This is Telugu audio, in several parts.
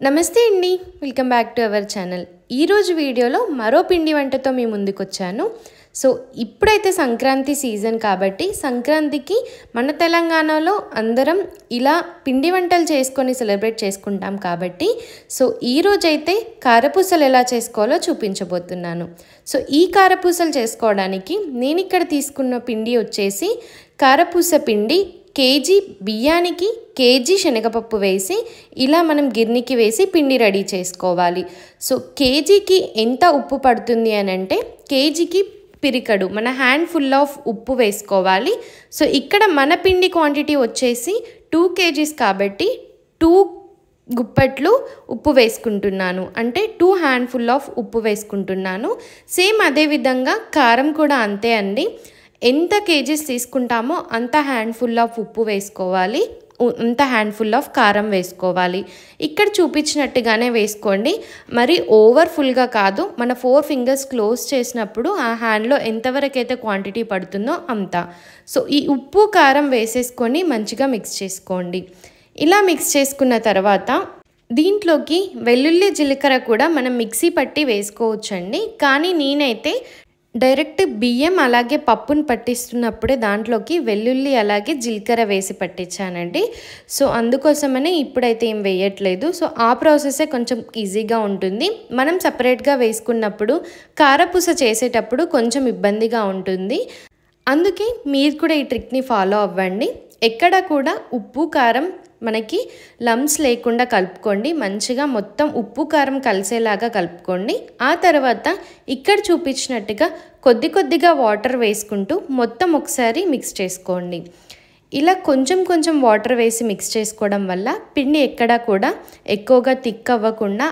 నమస్తే అండి, welcome back to our channel. ఈరోజు వీడియోలో మరో పిండి వంటతో మీ ముందుకు వచ్చాను. సో ఇప్పుడైతే సంక్రాంతి సీజన్ కాబట్టి సంక్రాంతికి మన తెలంగాణలో అందరం ఇలా పిండి వంటలు చేసుకొని సెలబ్రేట్ చేసుకుంటాం కాబట్టి సో ఈరోజైతే కారపూసలు ఎలా చేసుకోవాలో చూపించబోతున్నాను. సో ఈ కారపూసలు చేసుకోవడానికి నేను ఇక్కడ తీసుకున్న పిండి వచ్చేసి కారపూస పిండి. కేజీ బియ్యానికి కేజీ శనగపప్పు వేసి ఇలా మనం గిర్నికి వేసి పిండి రెడీ చేసుకోవాలి. సో కేజీకి ఎంత ఉప్పు పడుతుంది అని అంటే కేజీకి పిరికడు మన హ్యాండ్ ఫుల్ ఆఫ్ ఉప్పు వేసుకోవాలి. సో ఇక్కడ మన పిండి క్వాంటిటీ వచ్చేసి 2 kgs కాబట్టి 2 గుప్పెట్లు ఉప్పు వేసుకుంటున్నాను, అంటే 2 హ్యాండ్ఫుల్ ఆఫ్ ఉప్పు వేసుకుంటున్నాను. సేమ్ అదేవిధంగా కారం కూడా అంతే అండి. ఎంత కేజీస్ తీసుకుంటామో అంత హ్యాండ్ఫుల్ ఆఫ్ ఉప్పు వేసుకోవాలి, అంత హ్యాండ్ఫుల్ ఆఫ్ కారం వేసుకోవాలి. ఇక్కడ చూపించినట్టుగానే వేసుకోండి, మరి ఓవర్ఫుల్గా కాదు. మన 4 fingers క్లోజ్ చేసినప్పుడు ఆ హ్యాండ్లో ఎంతవరకు అయితే క్వాంటిటీ పడుతుందో అంత. సో ఈ ఉప్పు కారం వేసేసుకొని మంచిగా మిక్స్ చేసుకోండి. ఇలా మిక్స్ చేసుకున్న తర్వాత దీంట్లోకి వెల్లుల్లి జీలకర్ర కూడా మనం మిక్సీ పట్టి వేసుకోవచ్చండి. కానీ నేనైతే డైరెక్ట్ బియ్యం అలాగే పప్పును పట్టిస్తున్నప్పుడే దాంట్లోకి వెల్లుల్లి అలాగే జీలకర్ర వేసి పట్టించానండి. సో అందుకోసమనే ఇప్పుడైతే ఏం వేయట్లేదు. సో ఆ ప్రాసెసే కొంచెం ఈజీగా ఉంటుంది. మనం సపరేట్గా వేసుకున్నప్పుడు కారపూస చేసేటప్పుడు కొంచెం ఇబ్బందిగా ఉంటుంది. అందుకే మీరు కూడా ఈ ట్రిక్ని ఫాలో అవ్వండి. ఎక్కడ కూడా ఉప్పు కారం మనకి లమ్స్ లేకుండా కలుపుకోండి. మంచిగా మొత్తం ఉప్పు కారం కలిసేలాగా కలుపుకోండి. ఆ తర్వాత ఇక్కడ చూపించినట్టుగా కొద్దిగా వాటర్ వేసుకుంటూ మొత్తం ఒకసారి మిక్స్ చేసుకోండి. ఇలా కొంచెం కొంచెం వాటర్ వేసి మిక్స్ చేసుకోవడం వల్ల పిండి ఎక్కడా కూడా ఎక్కువగా థిక్ అవ్వకుండా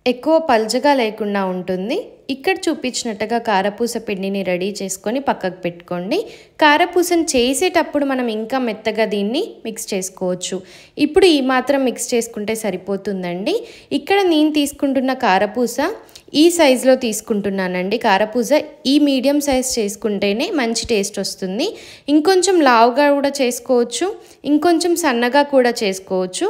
ఎక్కువ పల్చగా లేకుండా ఉంటుంది. ఇక్కడ చూపించినట్టుగా కారపూస పిండిని రెడీ చేసుకొని పక్కకు పెట్టుకోండి. కారపూసను చేసేటప్పుడు మనం ఇంకా మెత్తగా దీన్ని మిక్స్ చేసుకోవచ్చు. ఇప్పుడు ఈ మాత్రం మిక్స్ చేసుకుంటే సరిపోతుందండి. ఇక్కడ నేను తీసుకుంటున్న కారపూస ఈ సైజులో తీసుకుంటున్నానండి. కారపూస ఈ మీడియం సైజ్ చేసుకుంటేనే మంచి టేస్ట్ వస్తుంది. ఇంకొంచెం లావుగా కూడా చేసుకోవచ్చు, ఇంకొంచెం సన్నగా కూడా చేసుకోవచ్చు.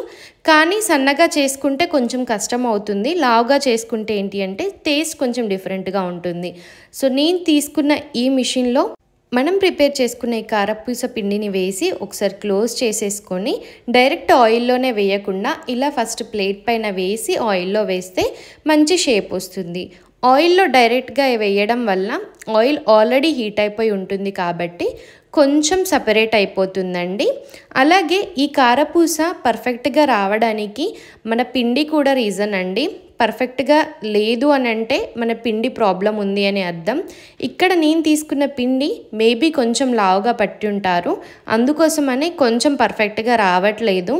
కానీ సన్నగా చేసుకుంటే కొంచెం కష్టం అవుతుంది, లావుగా చేసుకుంటే ఏంటి అంటే టేస్ట్ కొంచెం డిఫరెంట్గా ఉంటుంది. సో నేను తీసుకున్న ఈ మిషన్లో మనం ప్రిపేర్ చేసుకున్న ఈ కారపూస పిండిని వేసి ఒకసారి క్లోజ్ చేసేసుకొని డైరెక్ట్ ఆయిల్లోనే వేయకుండా ఇలా ఫస్ట్ ప్లేట్ పైన వేసి ఆయిల్లో వేస్తే మంచి షేప్ వస్తుంది. ఆయిల్లో డైరెక్ట్గా వేయడం వల్ల ఆయిల్ ఆల్రెడీ హీట్ అయిపోయి ఉంటుంది కాబట్టి కొంచెం సపరేట్ అయిపోతుందండి. అలాగే ఈ కారపూస పర్ఫెక్ట్గా రావడానికి మన పిండి కూడా రీజన్ అండి. పర్ఫెక్ట్గా లేదు అని అంటే మన పిండి ప్రాబ్లం ఉంది అని అర్థం. ఇక్కడ నేను తీసుకున్న పిండి మేబీ కొంచెం లావుగా పట్టి ఉంటారు, అందుకోసమనే కొంచెం పర్ఫెక్ట్గా రావట్లేదు.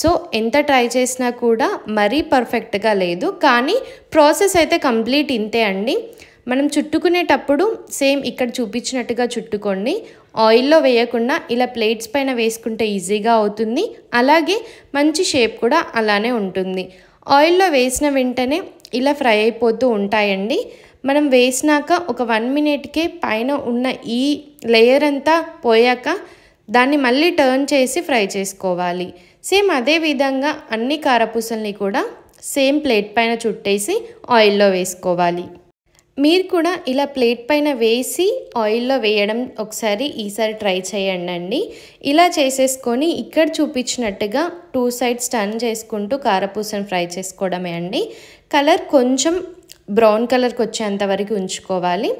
సో ఎంత ట్రై చేసినా కూడా మరీ పర్ఫెక్ట్గా లేదు, కానీ ప్రాసెస్ అయితే కంప్లీట్ ఇంతే అండి. మనం చుట్టుకునేటప్పుడు సేమ్ ఇక్కడ చూపించినట్టుగా చుట్టుకోండి. ఆయిల్లో వేయకుండా ఇలా ప్లేట్స్ పైన వేసుకుంటే ఈజీగా అవుతుంది. అలాగే మంచి షేప్ కూడా అలానే ఉంటుంది. ఆయిల్లో వేసిన వెంటనే ఇలా ఫ్రై అయిపోతూ ఉంటాయండి. మనం వేసినాక ఒక 1 minute పైన ఉన్న ఈ లేయర్ అంతా పోయాక దాన్ని మళ్ళీ టర్న్ చేసి ఫ్రై చేసుకోవాలి. సేమ్ అదే విధంగా అన్ని కారపూసల్ని కూడా సేమ్ ప్లేట్ పైన చుట్టేసి ఆయిల్లో వేసుకోవాలి. మీరు కూడా ఇలా ప్లేట్ పైన వేసి ఆయిల్లో వేయడం ఈసారి ట్రై చేయండి. ఇలా చేసేసుకొని ఇక్కడ చూపించినట్టుగా 2 sides టర్న్ చేసుకుంటూ కారపూసను ఫ్రై చేసుకోవడమే అండి. కలర్ కొంచెం బ్రౌన్ కలర్కి వచ్చేంత వరకు ఉంచుకోవాలి.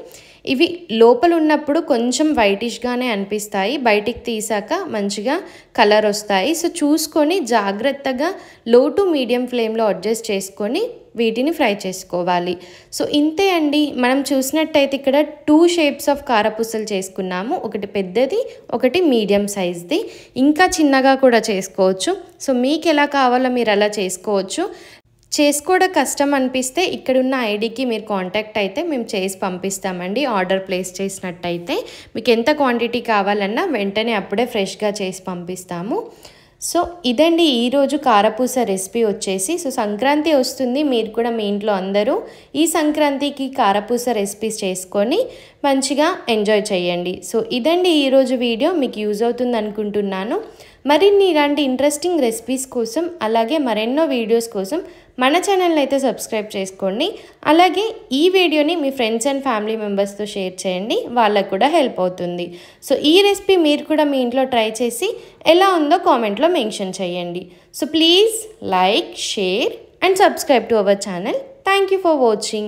ఇవి లోపల ఉన్నప్పుడు కొంచెం వైటిష్గానే అనిపిస్తాయి, బయటికి తీసాక మంచిగా కలర్ వస్తాయి. సో చూసుకొని జాగ్రత్తగా లో టు మీడియం ఫ్లేమ్లో అడ్జస్ట్ చేసుకొని వీటిని ఫ్రై చేసుకోవాలి. సో ఇంతే అండి. మనం చూసినట్టయితే ఇక్కడ 2 shapes ఆఫ్ కారపూసలు చేసుకున్నాము. ఒకటి పెద్దది, ఒకటి మీడియం సైజ్ది. ఇంకా చిన్నగా కూడా చేసుకోవచ్చు. సో మీకు ఎలా కావాలో మీరు అలా చేసుకోవచ్చు. చేసుకోవడం కష్టం అనిపిస్తే ఇక్కడున్న ఐడికి మీరు కాంటాక్ట్ అయితే మేము చేసి పంపిస్తామండి. ఆర్డర్ ప్లేస్ చేసినట్టయితే మీకు ఎంత క్వాంటిటీ కావాలన్నా వెంటనే అప్పుడే ఫ్రెష్గా చేసి పంపిస్తాము. సో ఇదండి ఈరోజు కారపూస రెసిపీ వచ్చేసి. సో సంక్రాంతి వస్తుంది, మీరు కూడా మీ ఇంట్లో అందరూ ఈ సంక్రాంతికి కారపూస రెసిపీస్ చేసుకొని మంచిగా ఎంజాయ్ చేయండి. సో ఇదండి ఈరోజు వీడియో, మీకు యూజ్ అవుతుంది అనుకుంటున్నాను. మరిన్ని ఇలాంటి ఇంట్రెస్టింగ్ రెసిపీస్ కోసం అలాగే మరెన్నో వీడియోస్ కోసం మన ఛానల్ని అయితే సబ్స్క్రైబ్ చేసుకోండి. అలాగే ఈ వీడియోని మీ ఫ్రెండ్స్ అండ్ ఫ్యామిలీ మెంబర్స్తో షేర్ చేయండి, వాళ్ళకు కూడా హెల్ప్ అవుతుంది. సో ఈ రెసిపీ మీరు కూడా మీ ఇంట్లో ట్రై చేసి ఎలా ఉందో కామెంట్లో మెన్షన్ చేయండి. So please like, share and subscribe to our channel. Thank you for watching.